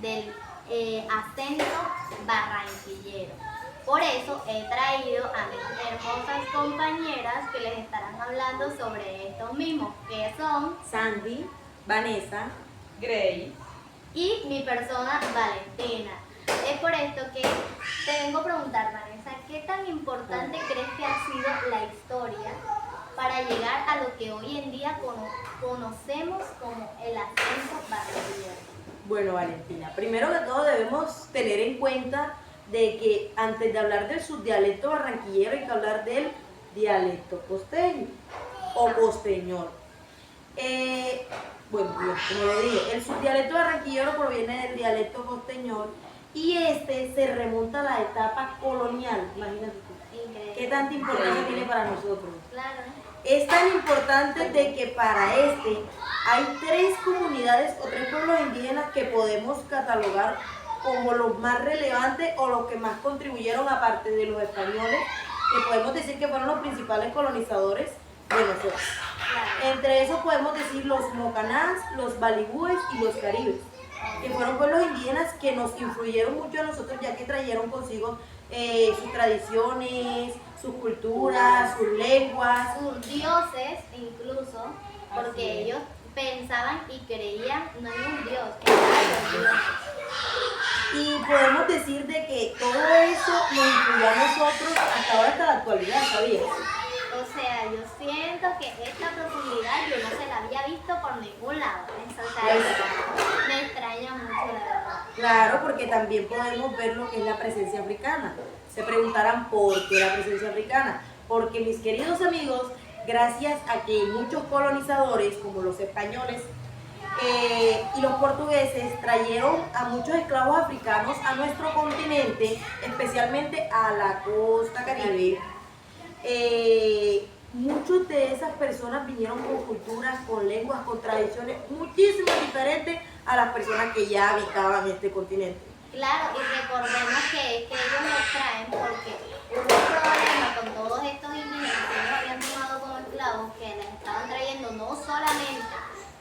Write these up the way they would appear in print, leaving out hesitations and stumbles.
del acento barranquillero. Por eso he traído a mis hermosas compañeras que les estarán hablando sobre estos mismos, que son Sandy, Vanessa, Grace. y mi persona Valentina. Es por esto que te vengo a preguntar, Vanessa, ¿qué tan importante crees que ha sido la historia para llegar a lo que hoy en día conocemos como el acento barranquillero? bueno, Valentina, primero que todo debemos tener en cuenta de que antes de hablar del subdialecto barranquillero hay que hablar del dialecto costeño o costeñol. Bueno, como le dije, el subdialecto barranquillero proviene del dialecto costeñol y este se remonta a la etapa colonial, imagínate tú. Increíble. ¿Qué tanta importancia tiene para nosotros? Claro. Es tan importante de que para este hay 3 comunidades o 3 pueblos indígenas que podemos catalogar como los más relevantes o los que más contribuyeron aparte de los españoles, que podemos decir que fueron los principales colonizadores de nosotros. Claro. Entre esos podemos decir los mocanás, los baligües y los caribes, que fueron pueblos indígenas que nos influyeron mucho a nosotros ya que trajeron consigo sus tradiciones, sus culturas, sus lenguas. Sus dioses incluso, porque ellos pensaban y creían no en un dios, en varios dioses. Y podemos decir de que todo eso nos influyó a nosotros hasta ahora, hasta la actualidad, ¿sabías? O sea, yo siento que esta profundidad yo no se la había visto por ningún lado. O sea, me extraña mucho, la verdad. Claro, porque también podemos ver lo que es la presencia africana. Se preguntarán por qué la presencia africana. Porque mis queridos amigos, gracias a que muchos colonizadores, como los españoles y los portugueses, trajeron a muchos esclavos africanos a nuestro continente, especialmente a la costa caribe. Muchos de esas personas vinieron con culturas, con lenguas, con tradiciones muchísimo diferentes a las personas que ya habitaban este continente. Claro, y recordemos que es que ellos los traen porque hubo un problema con todos estos indígenas que ellos habían tomado como esclavos, que les estaban trayendo no solamente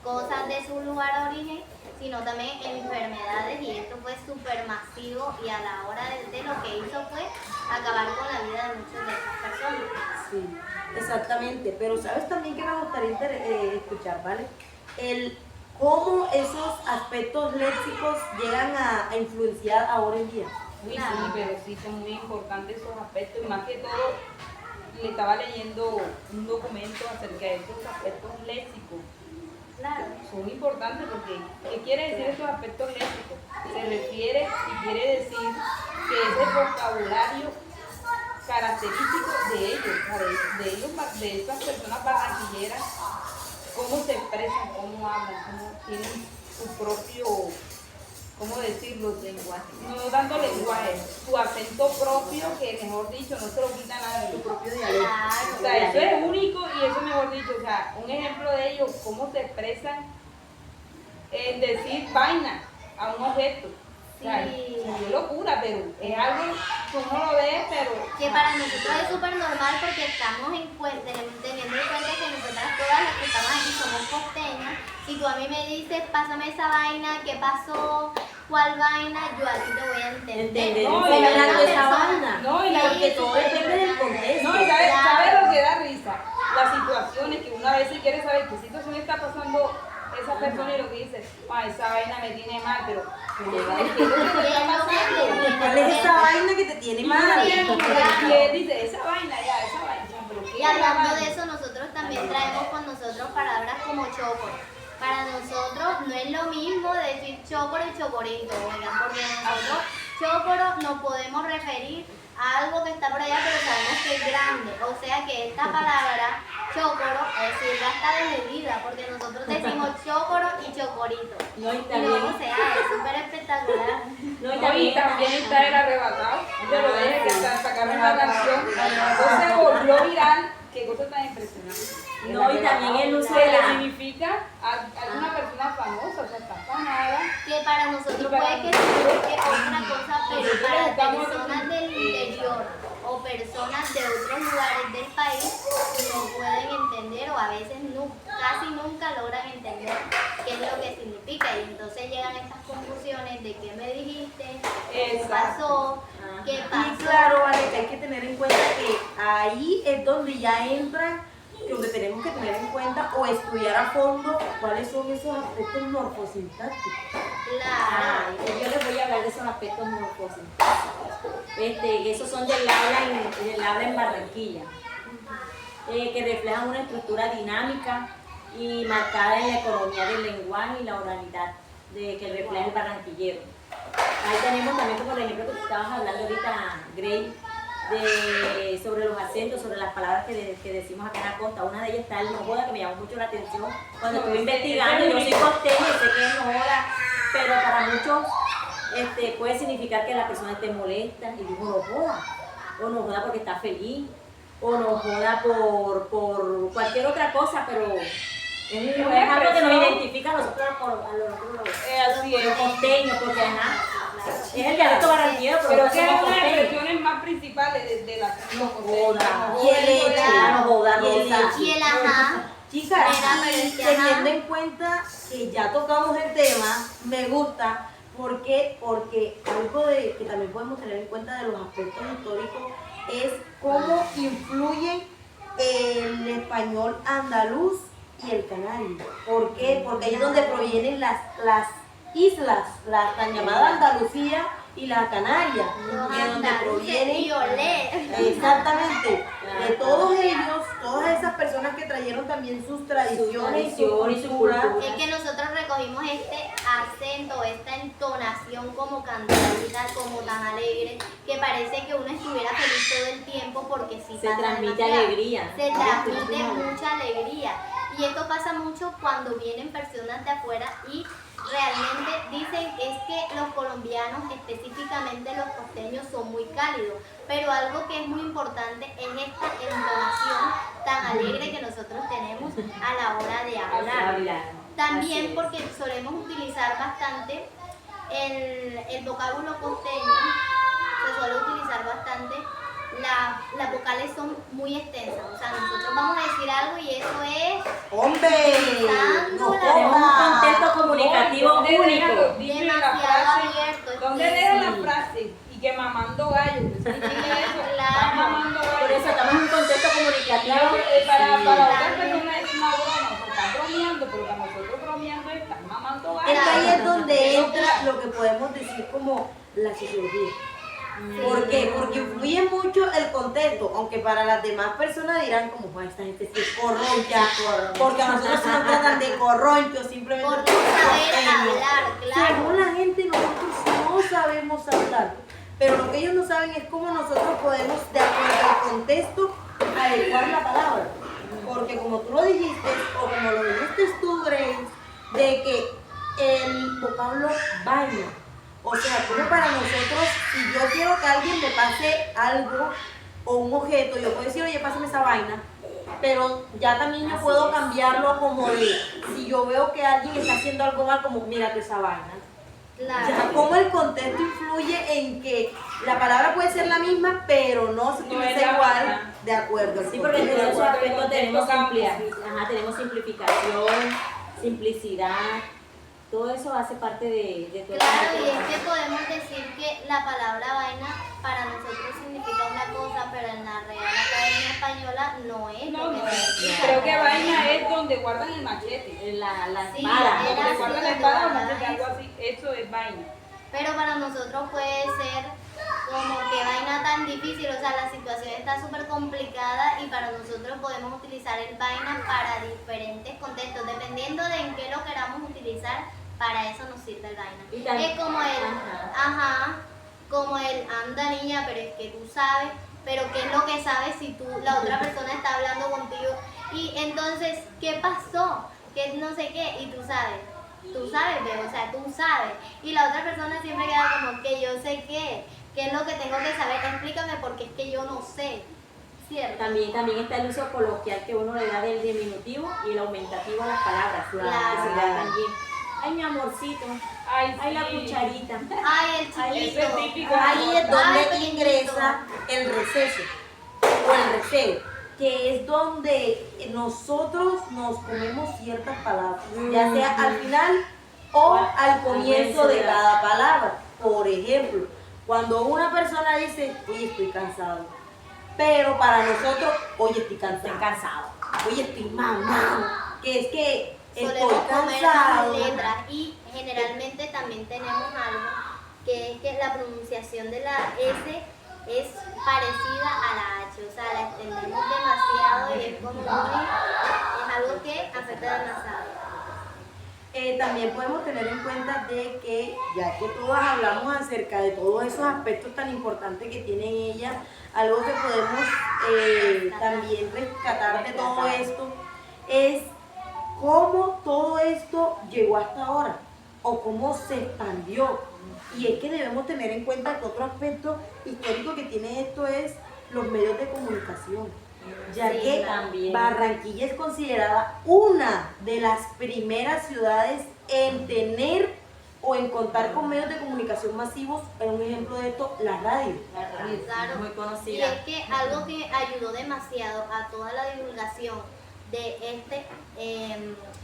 cosas de su lugar de origen, sino también enfermedades, y esto fue súper masivo, y a la hora de lo que hizo fue acabar con la vida de muchas de esas personas. Sí, exactamente, pero sabes también que me gustaría escuchar, ¿vale? Cómo esos aspectos léxicos llegan a influenciar ahora en día. Uy, sí, pero sí son muy importantes esos aspectos, y más que todo, le estaba leyendo un documento acerca de esos aspectos léxicos. Claro. Son importantes porque, ¿qué quiere decir esos aspectos léxicos? Se refiere y quiere decir que ese vocabulario característico de ellos, de estas personas barranquilleras, cómo se expresan, cómo hablan, cómo tienen su propio, ¿cómo decirlo? Lenguaje. No tanto lenguaje, su acento propio, que mejor dicho, no se lo quita nadie. Su propio dialecto. O sea, eso es único y eso mejor dicho, o sea, un ejemplo de ello, cómo se expresan en decir vaina a un objeto. O sea, Sí. es locura, pero es algo que uno lo ve, pero... Que para nosotros es súper normal porque estamos teniendo en cuenta que nosotras todas las que estamos aquí somos costeñas. Si tú a mí me dices, pásame esa vaina, ¿qué pasó? ¿Cuál vaina? Yo a ti te voy a entender. No, Pero y una hablando de esa persona- vaina. No, y Sí, Porque todo depende del contexto. No, y ¿sabes Claro. lo que da risa? Las situaciones que una vez si quiere saber qué situación está pasando esa persona y lo que dice, esa vaina me tiene mal, pero ¿qué es lo que te está pasando? ¿Cuál es esa vaina que te tiene mal? Y él dice, esa vaina, pero ¿qué Y hablando vaina? de eso, nosotros también traemos con nosotros palabras como chocoro. Para nosotros no es lo mismo decir chocoro y chocorito, oigan, porque nosotros chocoro nos podemos referir a algo que está por allá, pero sabemos que es grande. O sea que esta palabra chocoro sirve hasta de medida, porque nosotros decimos chocoro y chocorito. No, y Y también, no, o sea, es súper espectacular. no, y No, y también está el arrebatado, yo lo dije que hasta sacaron una canción, entonces volvió viral, qué cosa tan impresionante. No, y también el uso que de le la... significa a alguna persona famosa, o sea, está afanada. Que para nosotros Y para puede que signifique otra cosa, nosotros pero para estamos personas del interior o personas de otros lugares del país no pueden entender, o a veces casi nunca logran entender qué es lo que significa, y entonces llegan estas confusiones de qué me dijiste, qué Exacto. pasó, qué pasó. Y claro, vale, que hay que tener en cuenta que ahí es donde ya entra, donde tenemos que tener en cuenta o estudiar a fondo cuáles son esos aspectos morfosintácticos. Claro. Yo les voy a hablar de esos aspectos morfosintácticos. Esos son del habla en Barranquilla, que reflejan una estructura dinámica y marcada en la economía del lenguaje y la oralidad que refleja el barranquillero. Ahí tenemos también como el ejemplo que tú estabas hablando ahorita, Grey, sobre los acentos, sobre las palabras que decimos acá en la costa. Una de ellas está el no joda, que me llamó mucho la atención cuando estuve investigando. Yo soy costeña, sé que es no joda, pero para muchos puede significar que la persona esté molesta y dijo no joda, o no joda porque está feliz, o no joda por cualquier otra cosa, pero es algo que nos identifica a nosotros Así es. los costeños, porque es el dialecto barranquillero, Pero que somos es una de las costeños. expresiones más principales de la Joda. Y el hecho, No joda, y el Rosa. hecho. Y el ajá. Chicas, Mira, pero y es que, teniendo ajá. en cuenta que ya tocamos el tema, me gusta, porque algo que también podemos tener en cuenta de los aspectos históricos es cómo influye el español andaluz y el canario. ¿Por qué? Porque ahí es donde provienen las islas, la tan llamada Andalucía y la Canaria, Los de donde andaluces provienen. y olé. Exactamente, de todos ellos, todas esas personas que trajeron también sus tradiciones y su tradición y su cultura. cultura. Es que nosotros recogimos este acento, esta entonación como cantadita, como tan alegre, que parece que uno estuviera feliz todo el tiempo porque sí Se pasa transmite demasiado. alegría. Se transmite mucha alegría. Y esto pasa mucho cuando vienen personas de afuera y realmente dicen es que los colombianos, específicamente los costeños, son muy cálidos. Pero algo que es muy importante es esta entonación tan alegre que nosotros tenemos a la hora de hablar. También Así es. porque solemos utilizar bastante el vocábulo costeño, se suele utilizar bastante, las vocales son muy extensas, o sea, nosotros vamos a decir algo y eso es ¡Hombre! Utilizando ¡No la- Tenemos un joda! contexto comunicativo ¿Dónde deja único. los dichos y la demasiado frase? abierto. ¿Dónde sí. deja la frase? Y que mamando gallo. ¿Qué significa eso? Claro. Estás mamando gallo. Por eso estamos en un contexto comunicativo. Claro, para Sí. otras También. personas es una broma, porque están bromeando, pero para nosotros bromeando es están mamando gallo. Es que ahí es donde Qué entra locura. lo que podemos decir como la sociología. Sí. ¿Por qué? Porque influye mucho el contexto, aunque para las demás personas dirán como, "Joder, esta gente sí es corroncha", porque a nosotros se nos tratan de corronchos, simplemente Por no porque somos saber costeños. hablar, claro. Según la gente, nosotros no sabemos hablar, pero lo que ellos no saben es cómo nosotros podemos, de acuerdo al contexto, adecuar la palabra. Porque como tú lo dijiste, o como lo dijiste tú, Grace, de que el vocablo vaina. O sea, como para nosotros, si yo quiero que alguien me pase algo o un objeto, yo puedo decir, oye, pásame esa vaina, pero ya también yo puedo cambiarlo como de, si yo veo que alguien está haciendo algo mal, como, mírate esa vaina. Claro. Ya, cómo el contexto influye en que la palabra puede ser la misma, pero no se No utiliza es la igual misma. de acuerdo al Sí, porque en contexto. todos esos aspectos tenemos, cambia. tenemos simplificación, simplicidad, todo eso hace parte de todo Claro, y esto. es que podemos decir que la palabra vaina para nosotros significa una cosa, pero en la Real Academia Española no es No, lo que no. significa. Creo que vaina es donde guardan el machete. La Sí, espada. era Donde así, guardan la donde espada o guardaban machete, algo eso. así. Eso es vaina. Pero para nosotros puede ser como que vaina tan difícil, o sea, la situación está súper complicada y para nosotros podemos utilizar el vaina para diferentes contextos, dependiendo de en qué lo queramos utilizar, para eso nos sirve el vaina. Y también- Es como el, ajá, como el anda niña, pero es que tú sabes, pero ¿qué es lo que sabes si tú, la otra persona está hablando contigo? Y entonces, ¿qué pasó? Que no sé qué, y tú sabes, bebé, o sea, tú sabes. Y la otra persona siempre queda como que yo sé qué es lo que tengo que saber, explícame porque es que yo no sé, ¿cierto? También está el uso coloquial que uno le da del diminutivo y el aumentativo a las palabras. Claro. Que se da también. Ay, mi amorcito. Ay, Ay, la sí. cucharita. Ay, el Ay, chiquito. ese es típico. Ahí es Ay, donde pequeñito. ingresa el receso o el receo, que es donde nosotros nos comemos ciertas palabras, ya sea al final o al comienzo de cada palabra. Por ejemplo, cuando una persona dice, oye, estoy cansado, pero para nosotros, oye, estoy cansado, oye, estoy mamado, que es que estoy Solemos comer cansado. más letras y generalmente también tenemos algo que es que la pronunciación de la S es parecida a la H, o sea, la extendemos demasiado y es como es algo que afecta demasiado. También podemos tener en cuenta de que, ya que todas hablamos acerca de todos esos aspectos tan importantes que tienen ellas, algo que podemos también rescatar de todo esto es cómo todo esto llegó hasta ahora o cómo se expandió. Y es que debemos tener en cuenta que otro aspecto histórico que tiene esto es los medios de comunicación, ya Sí, que también. Barranquilla es considerada una de las primeras ciudades en tener o en contar con medios de comunicación masivos. Un ejemplo de esto, la radio. La radio, Claro. muy Y conocida. es que algo que ayudó demasiado a toda la divulgación de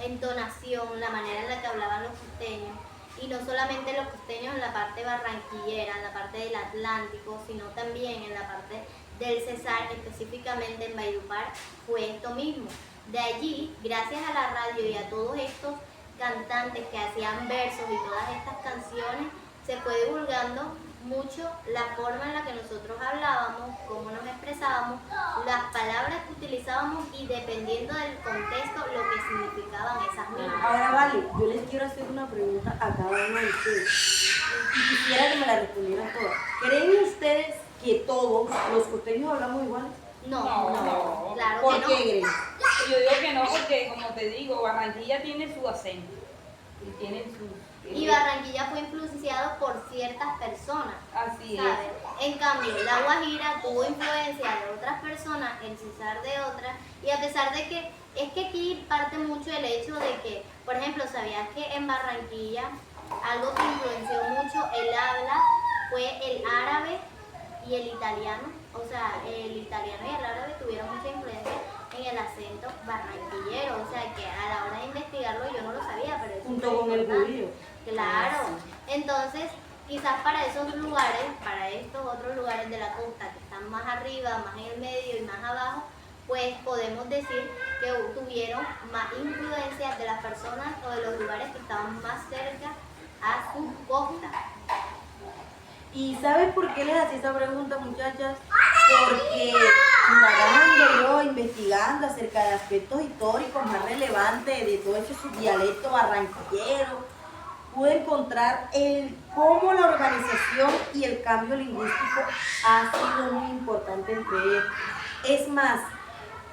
entonación, la manera en la que hablaban los costeños, y no solamente los costeños en la parte barranquillera, en la parte del Atlántico, sino también en la parte del Cesar, específicamente en Valledupar, fue esto mismo. De allí, gracias a la radio y a todos estos cantantes que hacían versos y todas estas canciones, se fue divulgando mucho la forma en la que nosotros hablábamos, cómo nos expresábamos, las palabras que utilizábamos y dependiendo del contexto lo que significaban esas mismas. Ahora vale, yo les quiero hacer una pregunta a cada uno de ustedes y quisiera que me la respondieran todas. ¿Creen ustedes que todos los costeños hablamos iguales? No, No. claro ¿Por que qué no. creen? Yo digo que no, porque como te digo, Barranquilla tiene su acento y tiene su... Y Barranquilla fue influenciado por ciertas personas, Así es. ¿sabes? En cambio, La Guajira tuvo influencia de otras personas, el Cesar de otras, y a pesar de que, es que aquí parte mucho el hecho de que, por ejemplo, ¿sabías que en Barranquilla algo que influenció mucho el habla fue el árabe y el italiano? O sea, el italiano y el árabe tuvieron mucha influencia en el acento barranquillero, o sea que a la hora de investigarlo yo no lo sabía, pero es Junto con el importante. judío. Claro, entonces quizás para esos lugares, para estos otros lugares de la costa que están más arriba, más en el medio y más abajo, pues podemos decir que tuvieron más influencia de las personas o de los lugares que estaban más cerca a su costa. ¿Y sabes por qué les hacía esa pregunta, muchachas? Porque indagando yo, investigando acerca de aspectos históricos más relevantes de todo ese subdialecto barranquillero, pude encontrar cómo la organización y el cambio lingüístico ha sido muy importante entre ellos. Es más,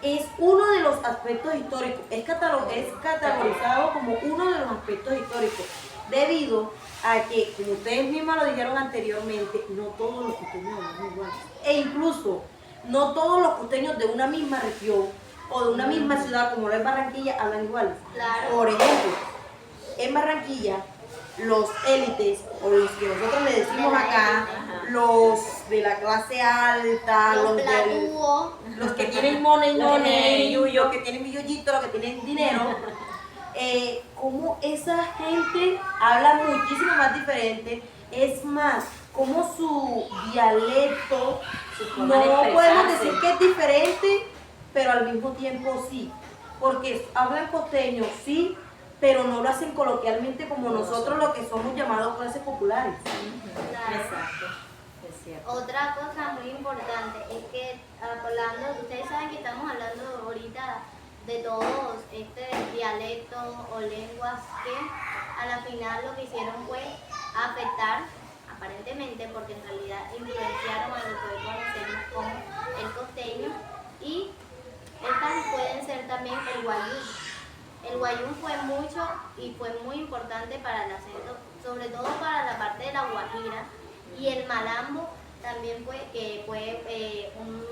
es uno de los aspectos históricos, es categorizado como uno de los aspectos históricos, debido a que, como ustedes mismas lo dijeron anteriormente, no todos los costeños hablan igual. E incluso, no todos los costeños de una misma región o de una misma ciudad, como lo es Barranquilla, hablan iguales. Claro. Por ejemplo, en Barranquilla, los élites, o los que nosotros le decimos acá, los de la clase alta, Los los platúos, los que tienen money, Los que tienen yuyo. los que tienen billollito, los que tienen dinero, como esa gente habla muchísimo más diferente. Es más, como su dialecto, Su forma de no podemos expresarse. decir que es diferente, pero al mismo tiempo sí, porque hablan costeño, sí, pero no lo hacen coloquialmente como nosotros, los que somos llamados clases populares. claro. Exacto, es cierto. Otra cosa muy importante es que hablando, ustedes saben que estamos hablando ahorita de todos dialectos o lenguas que a la final lo que hicieron fue afectar, aparentemente, porque en realidad influenciaron a lo que hoy conocemos como el costeño, y estas pueden ser también el guayú. El guayú fue mucho y fue muy importante para el acento, sobre todo para la parte de la Guajira, y el malambo también fue un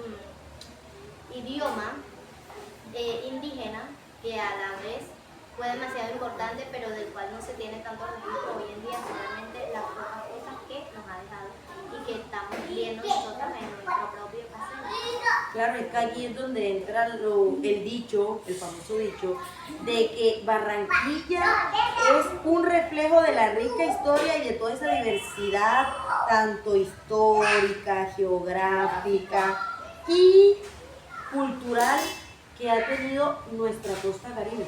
idioma indígena que a la vez fue demasiado importante, pero del cual no se tiene tanto registro hoy en día, solamente las pocas cosas que nos ha dejado y que estamos viendo nosotros en nuestro propio paseo. Claro, es que aquí es donde entra el dicho, el famoso dicho, de que Barranquilla es un reflejo de la rica historia y de toda esa diversidad, tanto histórica, geográfica y cultural que ha tenido nuestra costa caribe.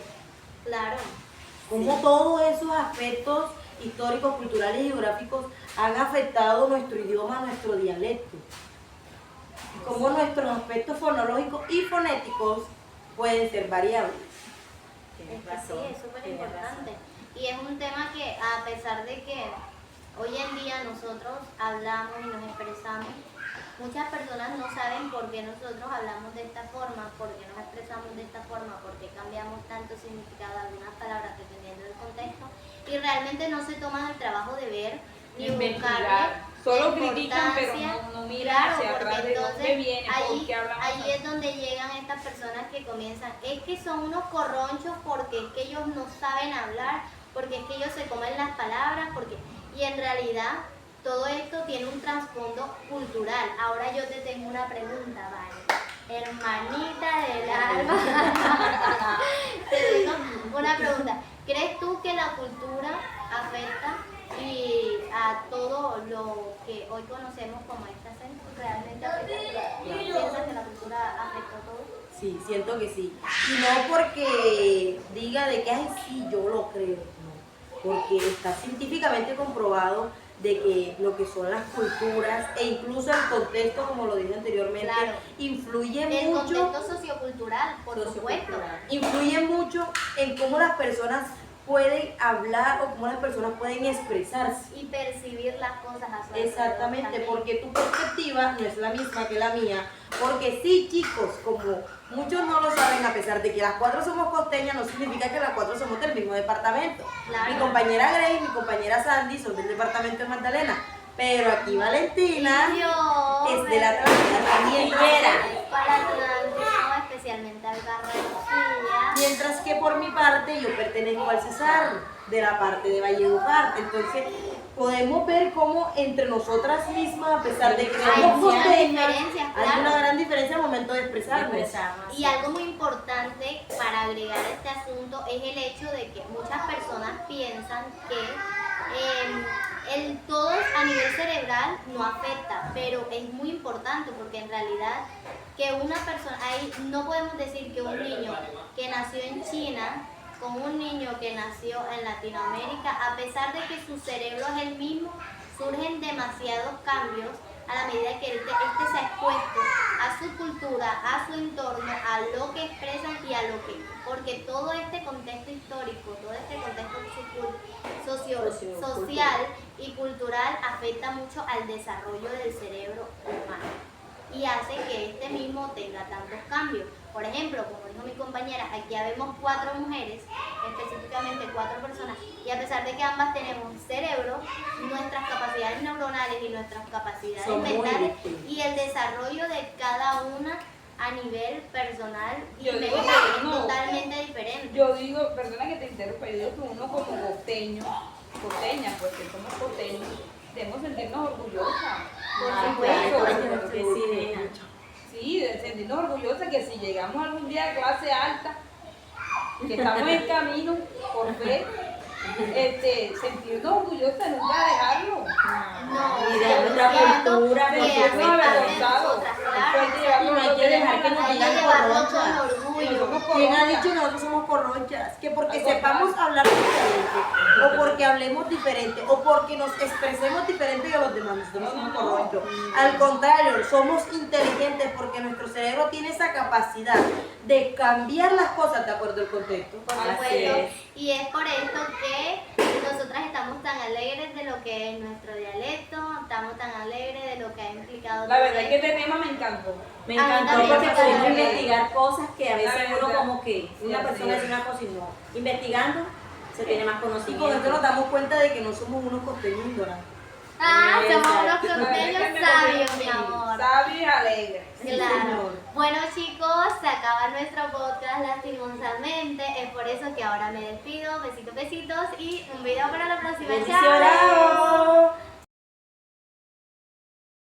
Claro. Cómo todos esos aspectos históricos, culturales y geográficos han afectado nuestro idioma, nuestro dialecto. Y cómo nuestros aspectos fonológicos y fonéticos pueden ser variables. Tienes Es que razón, sí, es súper tienes importante. razón. Y es un tema que a pesar de que hoy en día nosotros hablamos y nos expresamos, muchas personas no saben por qué nosotros hablamos de esta forma, por qué nos expresamos de esta forma, por qué cambiamos tanto significado de algunas palabras dependiendo del contexto, y realmente no se toman el trabajo de ver ni Investigar. buscarle Solo la critican, pero importancia. no miran Claro, hacia porque atrás de dónde entonces viene, por ahí, qué hablamos ahí así. es donde llegan estas personas que comienzan, es que son unos corronchos porque es que ellos no saben hablar, porque es que ellos se comen las palabras, porque y en realidad todo esto tiene un trasfondo cultural. Ahora yo te tengo una pregunta, Vale. Hermanita del alma. Te tengo una pregunta. ¿Crees tú que la cultura afecta y a todo lo que hoy conocemos como este acento realmente afecta? ¿Piensas que la cultura afecta a todo? Sí, siento que sí. Y no porque diga de que, ay, sí, yo lo creo, no. Porque está científicamente comprobado de que lo que son las culturas e incluso el contexto, como lo dije anteriormente, Claro. influye El mucho, contexto sociocultural, por supuesto. Sociocultural. influye mucho en cómo las personas pueden hablar o cómo las personas pueden expresarse. Y percibir las cosas a su alrededor Exactamente, también. porque tu perspectiva no es la misma que la mía. Porque sí, chicos, como muchos no lo saben, a pesar de que las cuatro somos costeñas, no significa que las cuatro somos del mismo departamento. Claro. Mi compañera Grace y mi compañera Sandy son del departamento de Magdalena. Pero aquí Valentina es de la Trinidad, para Atlántico, especialmente al Barranquilla. mientras que por mi parte yo pertenezco al Cesar, de la parte de Valledupar. Entonces podemos ver cómo entre nosotras mismas, a pesar de que Hay somos muchas costeñas, diferencias, hay claro. una gran diferencia al momento de expresarnos. Y algo muy importante para agregar a este asunto es el hecho de que muchas personas piensan que el todo a nivel cerebral no afecta, pero es muy importante porque en realidad que una persona, ahí no podemos decir que un niño que nació en China con un niño que nació en Latinoamérica, a pesar de que su cerebro es el mismo, surgen demasiados cambios a la medida que este se ha expuesto a su cultura, a su entorno, a lo que expresan y a lo que... Porque todo este contexto histórico, todo este contexto social y cultural afecta mucho al desarrollo del cerebro humano y hace que este mismo tenga tantos cambios. Por ejemplo, como dijo mi compañera, aquí habemos 4 mujeres, específicamente 4 personas, y a pesar de que ambas tenemos cerebro, nuestras capacidades neuronales y nuestras capacidades Son muy mentales distintas. y el desarrollo de cada una a nivel personal y Yo digo mental que es no. totalmente diferente. Yo digo, perdona que te interrumpa, yo digo que uno como costeño, costeña, pues que somos costeños, debemos sentirnos orgullosas. Por supuesto. Que sí, nena. Sí, de sentirnos orgullosas que si llegamos algún día a clase alta, que estamos en camino, por fe, sentirnos orgullosas de nunca dejarlo. No, Y de nuestra cultura, que por hace supuesto. parte de Avergonzado. nosotras, Después claro. de llevarlo Y no hay lo que dejar que tenemos nos en la Hay que digan calle. llevarlo corronchas. con orgullo. ¿Quién ha dicho que nosotros somos corronchas? Que porque Al sepamos contrario. hablar diferente, o porque hablemos diferente, o porque nos expresemos diferente que los demás, nosotros no somos corronchos. Al contrario, somos inteligentes porque nuestro cerebro tiene esa capacidad de cambiar las cosas de acuerdo al contexto. Por Así supuesto. es. Y es por esto que nosotras estamos tan alegres de lo que es nuestro dialecto, estamos tan alegres de lo que ha implicado. La todo verdad es que esto. este tema me encantó. Me A mí encantó también porque me pudimos encantó. investigar cosas que a veces La uno verdad. como que una Sí, persona así dice una cosa y no. Investigando se tiene más Y con esto nos conocimiento. damos cuenta de que no somos unos costeños ignorantes. Ah, somos unos Exacto. costeños La verdad es que me sabios, mi convencí. amor. Sabio y alegre. Claro. señor. Bueno, chicos, se acaba nuestro podcast lastimosamente. Es por eso que ahora me despido. Besitos, besitos y un video para la próxima. Bendiciones.